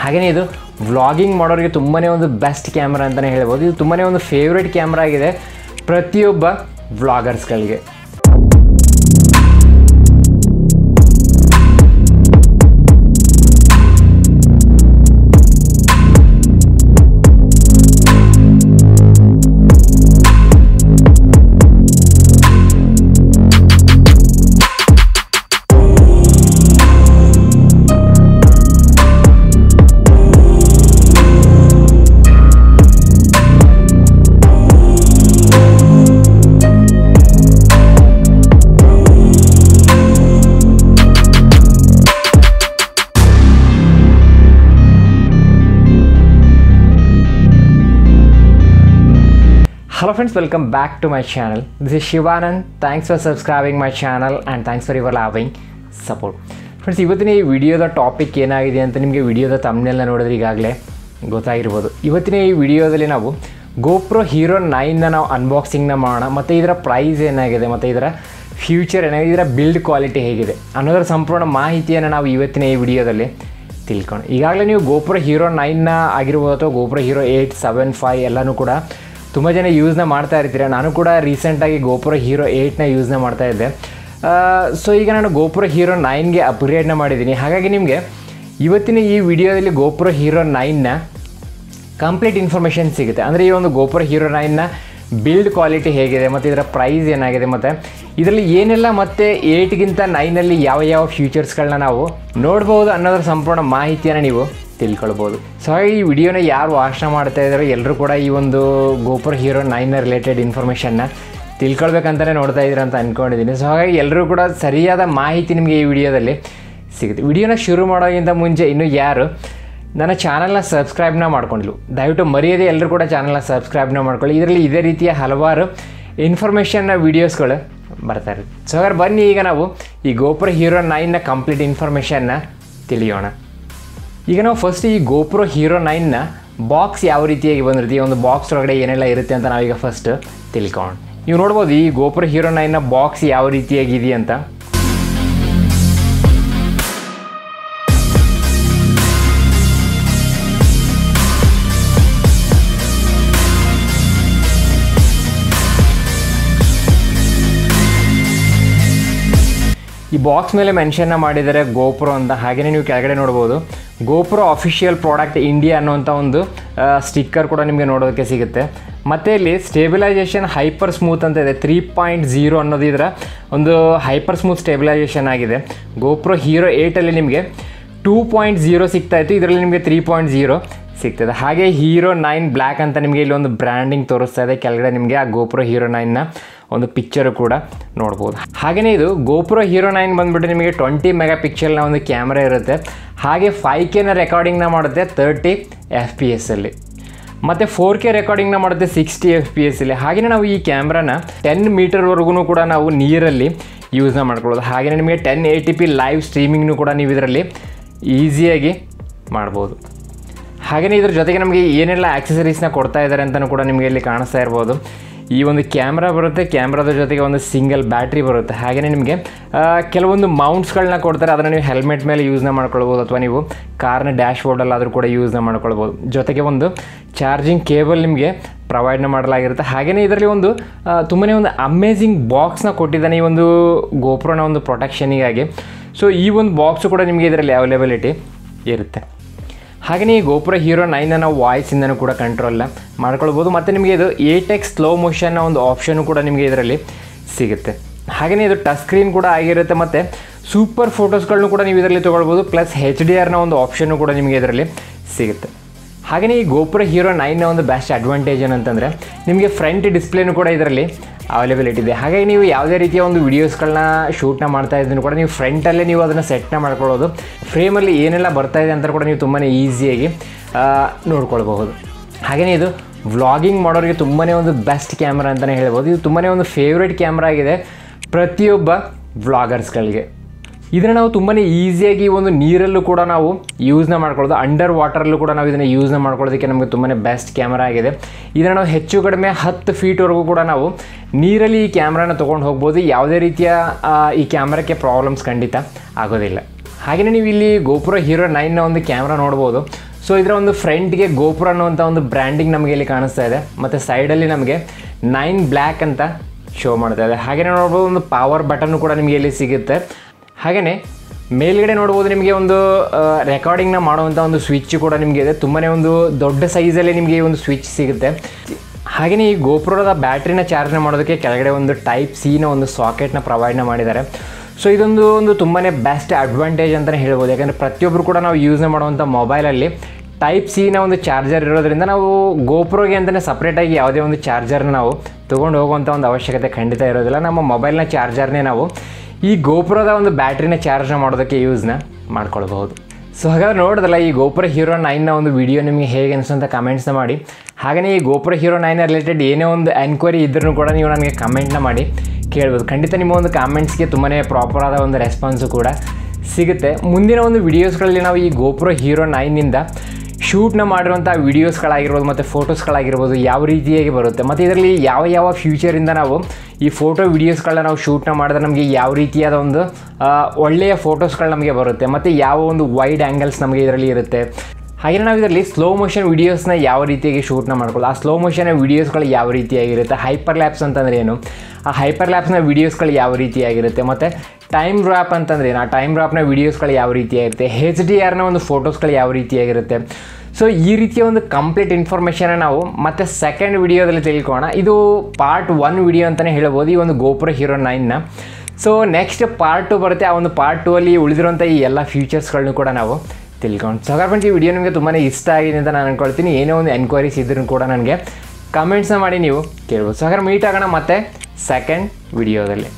ಹಾಗೆಯೇ ಇದು ವ್ಲಾಗಿಂಗ್ ಮಾಡೋರಿಗೆ ತುಂಬಾ ಒಂದು ಬೆಸ್ಟ್ ಕ್ಯಾಮ್ರಾ ಅಂತಲೇ ಹೇಳ್ಬೋದು. ಇದು ತುಂಬಾ ಒಂದು ಫೇವ್ರೇಟ್ ಕ್ಯಾಮ್ರಾ ಆಗಿದೆ ಪ್ರತಿಯೊಬ್ಬ ವ್ಲಾಗರ್ಸ್ಗಳಿಗೆ. Hello friends, welcome back to my channel. This is Shivanand. Thanks for subscribing my channel and thanks for your loving support. Friends, ಇವತ್ತಿನ ಈ ವಿಡಿಯೋದ ಟಾಪಿಕ್ ಏನಾಗಿದೆ ಅಂತ ನಿಮಗೆ ವಿಡಿಯೋದ ಥಂಬ್ನೇಲ್ನ ನೋಡಿದ್ರೆ ಈಗಾಗಲೇ ಗೊತ್ತಾಗಿರ್ಬೋದು. ಇವತ್ತಿನ ಈ ವಿಡಿಯೋದಲ್ಲಿ ನಾವು GoPro Hero 9ನ ನಾವು ಅನ್ಬಾಕ್ಸಿಂಗ್ನ ಮಾಡೋಣ, ಮತ್ತು ಇದರ ಪ್ರೈಸ್ ಏನಾಗಿದೆ ಮತ್ತು ಇದರ ಫ್ಯೂಚರ್ ಏನಾಗಿದೆ, ಇದರ ಬಿಲ್ಡ್ ಕ್ವಾಲಿಟಿ ಹೇಗಿದೆ ಅನ್ನೋದರ ಸಂಪೂರ್ಣ ಮಾಹಿತಿಯನ್ನು ನಾವು ಇವತ್ತಿನ ಈ ವಿಡಿಯೋದಲ್ಲಿ ತಿಳ್ಕೊಂಡು. ಈಗಾಗಲೇ ನೀವು GoPro Hero 9ನ ಆಗಿರ್ಬೋದು ಅಥವಾ GoPro Hero 8, 7, 5 ಎಲ್ಲನೂ ಕೂಡ ತುಂಬ ಜನ ಯೂಸ್ನ ಮಾಡ್ತಾ ಇರ್ತೀರ. ನಾನು ಕೂಡ ರೀಸೆಂಟಾಗಿ GoPro Hero 8ನ ಯೂಸ್ನ ಮಾಡ್ತಾಯಿದ್ದೆ. ಸೊ ಈಗ ನಾನು GoPro Hero 9ಗೆ ಅಪ್ಗ್ರೇಡ್ನ ಮಾಡಿದ್ದೀನಿ. ಹಾಗಾಗಿ ನಿಮಗೆ ಇವತ್ತಿನ ಈ ವಿಡಿಯೋದಲ್ಲಿ GoPro Hero 9ನ ಕಂಪ್ಲೀಟ್ ಇನ್ಫಾರ್ಮೇಷನ್ ಸಿಗುತ್ತೆ. ಅಂದರೆ ಈ ಒಂದು GoPro Hero 9ನ ಬಿಲ್ಡ್ ಕ್ವಾಲಿಟಿ ಹೇಗಿದೆ ಮತ್ತು ಇದರ ಪ್ರೈಸ್ ಏನಾಗಿದೆ ಮತ್ತು ಇದರಲ್ಲಿ ಏನೆಲ್ಲ ಮತ್ತು 8ಗಿಂತ 9ನಲ್ಲಿ ಯಾವ ಯಾವ ಫ್ಯೂಚರ್ಸ್ಗಳನ್ನ ನಾವು ನೋಡ್ಬೋದು ಅನ್ನೋದರ ಸಂಪೂರ್ಣ ಮಾಹಿತಿಯನ್ನು ನೀವು ತಿಳ್ಕೊಳ್ಬೋದು. ಸೊ ಹಾಗೆ ಈ ವಿಡಿಯೋನ ಯಾರು ವಾಚ್ ಮಾಡ್ತಾ ಇದ್ದಾರೋ ಎಲ್ಲರೂ ಕೂಡ ಈ ಒಂದು GoPro Hero 9ನ ರಿಲೇಟೆಡ್ ಇನ್ಫಾರ್ಮೇಷನ್ನ ತಿಳ್ಕೊಳ್ಬೇಕಂತಲೇ ನೋಡ್ತಾ ಇದ್ದೀರ ಅಂತ ಅಂದ್ಕೊಂಡಿದ್ದೀನಿ. ಸೊ ಹಾಗಾಗಿ ಎಲ್ಲರೂ ಕೂಡ ಸರಿಯಾದ ಮಾಹಿತಿ ನಿಮಗೆ ಈ ವಿಡಿಯೋದಲ್ಲಿ ಸಿಗುತ್ತೆ. ವಿಡಿಯೋನ ಶುರು ಮಾಡೋಕ್ಕಿಂತ ಮುಂಚೆ ಇನ್ನೂ ಯಾರು ನನ್ನ ಚಾನಲ್ನ ಸಬ್ಸ್ಕ್ರೈಬ್ನ ಮಾಡ್ಕೊಂಡಿಲ್ಲ, ದಯವಿಟ್ಟು ಮರೆಯದೇ ಎಲ್ಲರೂ ಕೂಡ ಚಾನಲ್ನ ಸಬ್ಸ್ಕ್ರೈಬ್ನ ಮಾಡ್ಕೊಳ್ಳಿ. ಇದರಲ್ಲಿ ಇದೇ ರೀತಿಯ ಹಲವಾರು ಇನ್ಫಾರ್ಮೇಷನ್ನ ವೀಡಿಯೋಸ್ಗಳು ಬರ್ತಾ ಇರುತ್ತೆ. ಸೊ ಹಾಗಾದ್ರೆ ಬನ್ನಿ ಈಗ ನಾವು ಈ GoPro Hero 9ನ ಕಂಪ್ಲೀಟ್ ಇನ್ಫಾರ್ಮೇಷನ್ನ ತಿಳಿಯೋಣ. ಈಗ ನಾವು ಫಸ್ಟ್ ಈ GoPro Hero 9ನ ಬಾಕ್ಸ್ ಯಾವ ರೀತಿಯಾಗಿ ಬಂದಿರುತ್ತೆ, ಈ ಒಂದು ಬಾಕ್ಸ್ ಒಳಗಡೆ ಏನೆಲ್ಲ ಇರುತ್ತೆ ಅಂತ ನಾವೀಗ ಫಸ್ಟ್ ತಿಳ್ಕೊಂಡು. ನೀವು ನೋಡ್ಬೋದು ಈ GoPro Hero 9ನ ಬಾಕ್ಸ್ ಯಾವ ರೀತಿಯಾಗಿದೆ ಅಂತ. ಈ ಬಾಕ್ಸ್ ಮೇಲೆ ಮೆನ್ಷನ್ನ ಮಾಡಿದ್ದಾರೆ GoPro ಅಂತ. ಹಾಗೆಯೇ ನೀವು ಕೆಳಗಡೆ ನೋಡ್ಬೋದು GoPro ಅಫಿಷಿಯಲ್ ಪ್ರಾಡಕ್ಟ್ ಇಂಡಿಯಾ ಅನ್ನೋಂಥ ಒಂದು ಸ್ಟಿಕ್ಕರ್ ಕೂಡ ನಿಮಗೆ ನೋಡೋದಕ್ಕೆ ಸಿಗುತ್ತೆ. ಮತ್ತು ಇಲ್ಲಿ ಸ್ಟೇಬಿಲೈಸೇಷನ್ ಹೈಪರ್ ಸ್ಮೂತ್ ಅಂತ ಇದೆ, 3.0 ಅನ್ನೋದು ಇದರ ಒಂದು ಹೈಪರ್ ಸ್ಮೂತ್ ಸ್ಟೇಬಿಲೈಸೇಷನ್ ಆಗಿದೆ. GoPro Hero 8ಅಲ್ಲಿ ನಿಮಗೆ 2.0 ಸಿಗ್ತಾಯಿತ್ತು, ಇದರಲ್ಲಿ ನಿಮಗೆ 3.0 ಸಿಗ್ತದೆ. ಹಾಗೆ Hero 9 ಬ್ಲ್ಯಾಕ್ ಅಂತ ನಿಮಗೆ ಇಲ್ಲಿ ಒಂದು ಬ್ರ್ಯಾಂಡಿಂಗ್ ತೋರಿಸ್ತಾ ಇದೆ. ಕೆಳಗಡೆ ನಿಮಗೆ ಆ GoPro Hero 9ನ ಒಂದು ಪಿಕ್ಚರು ಕೂಡ ನೋಡ್ಬೋದು. ಹಾಗೆಯೇ ಇದು GoPro Hero 9 ಬಂದುಬಿಟ್ಟು ನಿಮಗೆ 20 ಮೆಗಾಪಿಕ್ಸೆಲ್ನ ಒಂದು ಕ್ಯಾಮ್ರಾ ಇರುತ್ತೆ. ಹಾಗೆ 5Kನ ರೆಕಾರ್ಡಿಂಗ್ನ ಮಾಡುತ್ತೆ 30 FPS ಅಲ್ಲಿ, ಮತ್ತು 4K ರೆಕಾರ್ಡಿಂಗ್ನ ಮಾಡುತ್ತೆ 60 FPS ಅಲ್ಲಿ. ಹಾಗೆಯೇ ನಾವು ಈ ಕ್ಯಾಮ್ರಾನ 10 ಮೀಟರ್ವರೆಗೂ ಕೂಡ ನಾವು ನೀರಲ್ಲಿ ಯೂಸ್ನ ಮಾಡ್ಕೊಳ್ಳೋದು. ಹಾಗೆಯೇ ನಿಮಗೆ 1080p ಲೈವ್ ಸ್ಟ್ರೀಮಿಂಗ್ನೂ ಕೂಡ ನೀವು ಇದರಲ್ಲಿ ಈಸಿಯಾಗಿ ಮಾಡ್ಬೋದು. ಹಾಗೆಯೇ ಇದ್ರ ಜೊತೆಗೆ ನಮಗೆ ಏನೆಲ್ಲ ಆಕ್ಸೆಸರೀಸ್ನ ಕೊಡ್ತಾ ಇದ್ದಾರೆ ಅಂತಲೂ ಕೂಡ ನಿಮಗೆ ಇಲ್ಲಿ ಕಾಣಿಸ್ತಾ ಇರ್ಬೋದು. ಈ ಒಂದು ಕ್ಯಾಮ್ರಾ ಬರುತ್ತೆ, ಕ್ಯಾಮ್ರಾದ ಜೊತೆಗೆ ಒಂದು ಸಿಂಗಲ್ ಬ್ಯಾಟ್ರಿ ಬರುತ್ತೆ. ಹಾಗೆಯೇ ನಿಮಗೆ ಕೆಲವೊಂದು ಮೌಂಟ್ಸ್ಗಳನ್ನ ಕೊಡ್ತಾರೆ, ಅದನ್ನು ನೀವು ಹೆಲ್ಮೆಟ್ ಮೇಲೆ ಯೂಸ್ನ ಮಾಡ್ಕೊಳ್ಬೋದು ಅಥವಾ ನೀವು ಕಾರ್ನ ಡ್ಯಾಶ್ ಬೋರ್ಡಲ್ಲಾದರೂ ಕೂಡ ಯೂಸ್ನ ಮಾಡ್ಕೊಳ್ಬೋದು. ಜೊತೆಗೆ ಒಂದು ಚಾರ್ಜಿಂಗ್ ಕೇಬಲ್ ನಿಮಗೆ ಪ್ರೊವೈಡ್ನ ಮಾಡಲಾಗಿರುತ್ತೆ. ಹಾಗೆಯೇ ಇದರಲ್ಲಿ ಒಂದು ತುಂಬಾ ಒಂದು ಅಮೇಝಿಂಗ್ ಬಾಕ್ಸ್ನ ಕೊಟ್ಟಿದ್ದಾನೆ ಈ ಒಂದು GoProನ ಒಂದು ಪ್ರೊಟೆಕ್ಷನಿಗಾಗಿ. ಸೊ ಈ ಒಂದು ಬಾಕ್ಸು ಕೂಡ ನಿಮಗೆ ಇದರಲ್ಲಿ ಅವೈಲೇಬಿಲಿಟಿ ಇರುತ್ತೆ. ಹಾಗೆಯೇ ಈ GoPro Hero 9ನ ನಾವು ವಾಯ್ಸಿಂದನೂ ಕೂಡ ಕಂಟ್ರೋಲ್ನ ಮಾಡ್ಕೊಳ್ಬೋದು. ಮತ್ತು ನಿಮಗೆ ಇದು 8x ಸ್ಲೋ ಮೋಷನ್ನ ಒಂದು ಆಪ್ಷನ್ನು ಕೂಡ ನಿಮಗೆ ಇದರಲ್ಲಿ ಸಿಗುತ್ತೆ. ಹಾಗೆಯೇ ಇದು ಟಚ್ ಸ್ಕ್ರೀನ್ ಕೂಡ ಆಗಿರುತ್ತೆ, ಮತ್ತು ಸೂಪರ್ ಫೋಟೋಸ್ಗಳನ್ನು ಕೂಡ ನೀವು ಇದರಲ್ಲಿ ತೊಗೊಳ್ಬೋದು. ಪ್ಲಸ್ HDRನ ಒಂದು ಆಪ್ಷನ್ನು ಕೂಡ ನಿಮಗೆ ಇದರಲ್ಲಿ ಸಿಗುತ್ತೆ. ಹಾಗೆಯೇ ಈ GoPro Hero 9ನ ಒಂದು ಬೆಸ್ಟ್ ಅಡ್ವಾಂಟೇಜ್ ಏನಂತಂದರೆ ನಿಮಗೆ ಫ್ರಂಟ್ ಡಿಸ್ಪ್ಲೇನೂ ಕೂಡ ಇದರಲ್ಲಿ ಅವೈಲೇಬಿಲಿಟಿ ಇದೆ. ಹಾಗಾಗಿ ನೀವು ಯಾವುದೇ ರೀತಿಯ ಒಂದು ವೀಡಿಯೋಸ್ಗಳನ್ನ ಶೂಟ್ನ ಮಾಡ್ತಾ ಇದ್ದನ್ನು ಕೂಡ ನೀವು ಫ್ರಂಟಲ್ಲೇ ನೀವು ಅದನ್ನು ಸೆಟ್ನ ಮಾಡ್ಕೊಳ್ಳೋದು, ಫ್ರೇಮಲ್ಲಿ ಏನೆಲ್ಲ ಬರ್ತಾ ಇದೆ ಅಂತ ಕೂಡ ನೀವು ತುಂಬಾ ಈಸಿಯಾಗಿ ನೋಡ್ಕೊಳ್ಬಹುದು. ಹಾಗೆಯೇ ಇದು ವ್ಲಾಗಿಂಗ್ ಮಾಡೋರಿಗೆ ತುಂಬಾ ಒಂದು ಬೆಸ್ಟ್ ಕ್ಯಾಮ್ರಾ ಅಂತಲೇ ಹೇಳ್ಬೋದು. ಇದು ತುಂಬಾ ಒಂದು ಫೇವ್ರೇಟ್ ಕ್ಯಾಮ್ರಾ ಆಗಿದೆ ಪ್ರತಿಯೊಬ್ಬ ವ್ಲಾಗರ್ಸ್ಗಳಿಗೆ. ಇದನ್ನು ನಾವು ತುಂಬಾ ಈಸಿಯಾಗಿ ಒಂದು ನೀರಲ್ಲೂ ಕೂಡ ನಾವು ಯೂಸ್ನ ಮಾಡ್ಕೊಳ್ಳೋದು, ಅಂಡರ್ ವಾಟರಲ್ಲೂ ಕೂಡ ನಾವು ಇದನ್ನು ಯೂಸ್ನ ಮಾಡ್ಕೊಳ್ಳೋದಕ್ಕೆ ನಮಗೆ ತುಂಬಾ ಬೆಸ್ಟ್ ಕ್ಯಾಮ್ರಾ ಆಗಿದೆ. ಇದನ್ನು ನಾವು ಹೆಚ್ಚು ಕಡಿಮೆ 10 ಫೀಟ್ವರೆಗೂ ಕೂಡ ನಾವು ನೀರಲ್ಲಿ ಈ ಕ್ಯಾಮ್ರಾನ ತೊಗೊಂಡು ಹೋಗ್ಬೋದು. ಯಾವುದೇ ರೀತಿಯ ಈ ಕ್ಯಾಮ್ರಾಕ್ಕೆ ಪ್ರಾಬ್ಲಮ್ಸ್ ಖಂಡಿತ ಆಗೋದಿಲ್ಲ. ಹಾಗೆಯೇ ನೀವು ಇಲ್ಲಿ GoPro Hero 9ನ ಒಂದು ಕ್ಯಾಮ್ರಾ ನೋಡ್ಬೋದು. ಸೊ ಇದರ ಒಂದು ಫ್ರಂಟ್ಗೆ ಗೋಪ್ರೋ ಅನ್ನುವಂಥ ಒಂದು ಬ್ರ್ಯಾಂಡಿಂಗ್ ನಮಗೆ ಇಲ್ಲಿ ಕಾಣಿಸ್ತಾ ಇದೆ, ಮತ್ತು ಸೈಡಲ್ಲಿ ನಮಗೆ 9 ಬ್ಲ್ಯಾಕ್ ಅಂತ ಶೋ ಮಾಡ್ತಾ ಇದೆ. ಹಾಗೆಯೇ ನೋಡ್ಬೋದು ಒಂದು ಪವರ್ ಬಟನ್ನು ಕೂಡ ನಿಮಗೆ ಇಲ್ಲಿ ಸಿಗುತ್ತೆ. ಹಾಗೆಯೇ ಮೇಲ್ಗಡೆ ನೋಡ್ಬೋದು ನಿಮಗೆ ಒಂದು ರೆಕಾರ್ಡಿಂಗ್ನ ಮಾಡುವಂಥ ಒಂದು ಸ್ವಿಚ್ ಕೂಡ ನಿಮಗೆ ಇದೆ. ತುಂಬಾ ಒಂದು ದೊಡ್ಡ ಸೈಜಲ್ಲಿ ನಿಮಗೆ ಈ ಒಂದು ಸ್ವಿಚ್ ಸಿಗುತ್ತೆ. ಹಾಗೆಯೇ ಈ ಗೋಪ್ರೋದ ಬ್ಯಾಟ್ರಿನ ಚಾರ್ಜ್ನ ಮಾಡೋದಕ್ಕೆ ಕೆಳಗಡೆ ಒಂದು ಟೈಪ್ ಸಿನ ಒಂದು ಸಾಕೆಟ್ನ ಪ್ರೊವೈಡ್ನ ಮಾಡಿದ್ದಾರೆ. ಸೊ ಇದೊಂದು ತುಂಬಾ ಬೆಸ್ಟ್ ಅಡ್ವಾಂಟೇಜ್ ಅಂತಲೇ ಹೇಳ್ಬೋದು. ಯಾಕಂದರೆ ಪ್ರತಿಯೊಬ್ಬರು ಕೂಡ ನಾವು ಯೂಸ್ನ ಮಾಡುವಂಥ ಮೊಬೈಲಲ್ಲಿ ಟೈಪ್ ಸಿನ ಒಂದು ಚಾರ್ಜರ್ ಇರೋದ್ರಿಂದ ನಾವು ಗೋಪ್ರೋಗೆ ಅಂತಲೇ ಸಪ್ರೇಟಾಗಿ ಯಾವುದೇ ಒಂದು ಚಾರ್ಜರ್ನ ನಾವು ತೊಗೊಂಡು ಹೋಗುವಂಥ ಒಂದು ಅವಶ್ಯಕತೆ ಖಂಡಿತ ಇರೋದಿಲ್ಲ. ನಮ್ಮ ಮೊಬೈಲ್ನ ಚಾರ್ಜರ್ನೇ ನಾವು ಈ ಗೋಪ್ರೋದ ಒಂದು ಬ್ಯಾಟ್ರಿನ ಚಾರ್ಜ್ನ ಮಾಡೋದಕ್ಕೆ ಯೂಸ್ನ ಮಾಡ್ಕೊಳ್ಬಹುದು. ಸೊ ಹಾಗಾದ್ರೆ ನೋಡಿದ್ರಲ್ಲ, ಈ ಗೋಪ್ರೋ ಹೀರೋ 9ನ ಒಂದು ವಿಡಿಯೋ ನಿಮಗೆ ಹೇಗೆ ಅನಿಸುವಂಥ ಕಮೆಂಟ್ಸ್ನ ಮಾಡಿ. ಹಾಗೆಯೇ ಈ ಗೋಪ್ರೋ ಹೀರೋ 9ನ ರಿಲೇಟೆಡ್ ಏನೇ ಒಂದು ಎನ್ಕ್ವೈರಿ ಇದ್ರೂ ಕೂಡ ನೀವು ನನಗೆ ಕಮೆಂಟ್ನ ಮಾಡಿ ಕೇಳ್ಬೋದು. ಖಂಡಿತ ನಿಮ್ಮ ಒಂದು ಕಾಮೆಂಟ್ಸ್ಗೆ ತುಂಬಾ ಪ್ರಾಪರಾದ ಒಂದು ರೆಸ್ಪಾನ್ಸು ಕೂಡ ಸಿಗುತ್ತೆ. ಮುಂದಿನ ಒಂದು ವೀಡಿಯೋಸ್ಗಳಲ್ಲಿ ನಾವು ಈ ಗೋಪ್ರೋ ಹೀರೋ 9ನಿಂದ ಶೂಟ್ನ ಮಾಡಿರುವಂಥ ವೀಡಿಯೋಸ್ಗಳಾಗಿರ್ಬೋದು ಮತ್ತು ಫೋಟೋಸ್ಗಳಾಗಿರ್ಬೋದು ಯಾವ ರೀತಿಯಾಗಿ ಬರುತ್ತೆ, ಮತ್ತು ಇದರಲ್ಲಿ ಯಾವ ಫ್ಯೂಚರಿಂದ ನಾವು ಈ ಫೋಟೋ ವೀಡಿಯೋಸ್ಗಳನ್ನ ನಾವು ಶೂಟ್ನ ಮಾಡಿದ್ರೆ ನಮಗೆ ಯಾವ ರೀತಿಯಾದ ಒಂದು ಒಳ್ಳೆಯ ಫೋಟೋಸ್ಗಳು ನಮಗೆ ಬರುತ್ತೆ, ಮತ್ತು ಯಾವ ಒಂದು ವೈಡ್ ಆ್ಯಂಗಲ್ಸ್ ನಮಗೆ ಇದರಲ್ಲಿ ಇರುತ್ತೆ. ಹಾಗೆ ನಾವು ಇದರಲ್ಲಿ ಸ್ಲೋ ಮೋಷನ್ ವೀಡಿಯೋಸ್ನ ಯಾವ ರೀತಿಯಾಗಿ ಶೂಟ್ನ ಮಾಡ್ಕೊಳ್ಳೋದು, ಆ ಸ್ಲೋ ಮೋಷನ್ ವೀಡಿಯೋಸ್ಗಳು ಯಾವ ರೀತಿಯಾಗಿರುತ್ತೆ, ಹೈಪರ್ ಲ್ಯಾಪ್ಸ್ ಅಂತಂದರೆ ಏನು, ಆ ಹೈಪರ್ ಲ್ಯಾಪ್ಸ್ನ ವೀಡಿಯೋಸ್ಗಳು ಯಾವ ರೀತಿಯಾಗಿರುತ್ತೆ, ಮತ್ತು ಟೈಮ್ ರ್ಯಾಪ್ ಅಂತಂದರೆ ಏನು, ಆ ಟೈಮ್ ರ್ಯಾಪ್ನ ವೀಡಿಯೋಸ್ಗಳು ಯಾವ ರೀತಿಯಾಗಿರುತ್ತೆ, HDRನ ಒಂದು ಫೋಟೋಸ್ಗಳು ಯಾವ ರೀತಿಯಾಗಿರುತ್ತೆ. ಸೊ ಈ ರೀತಿಯ ಒಂದು ಕಂಪ್ಲೀಟ್ ಇನ್ಫಾರ್ಮೇಷನ್ನ ನಾವು ಮತ್ತೆ ಸೆಕೆಂಡ್ ವಿಡಿಯೋದಲ್ಲಿ ತಿಳ್ಕೊಳ್ಳೋಣ. ಇದು ಪಾರ್ಟ್ 1 ವಿಡಿಯೋ ಅಂತಲೇ ಹೇಳ್ಬೋದು ಈ ಒಂದು ಗೋಪ್ರೋ ಹೀರೋ 9ನ. ಸೊ ನೆಕ್ಸ್ಟ್ ಪಾರ್ಟ್ 2 ಬರುತ್ತೆ. ಆ ಒಂದು ಪಾರ್ಟ್ 2ಅಲ್ಲಿ ಉಳಿದಿರುವಂಥ ಈ ಎಲ್ಲ ಫೀಚರ್ಸ್ಗಳನ್ನು ಕೂಡ ನಾವು ತಿಳ್ಕೊಂಡು. ಸೊ ಹಾಗಾದ್ರೆ ಫ್ರೆಂಡ್ಸ್, ಈ ವಿಡಿಯೋ ನಿಮಗೆ ತುಂಬಾ ಇಷ್ಟ ಆಗಿದೆ ಅಂತ ನಾನು ಅಂದ್ಕೊಳ್ತೀನಿ. ಏನೋ ಒಂದು ಎನ್ಕ್ವೈರೀಸ್ ಇದ್ರೂ ಕೂಡ ನನಗೆ ಕಮೆಂಟ್ಸ್ನ ಮಾಡಿ ನೀವು ಕೇಳ್ಬೋದು. ಸೊ ಹಾಗಾದ್ರೆ ಮೀಟ್ ಆಗೋಣ ಮತ್ತೆ ಸೆಕೆಂಡ್ ವಿಡಿಯೋದಲ್ಲಿ.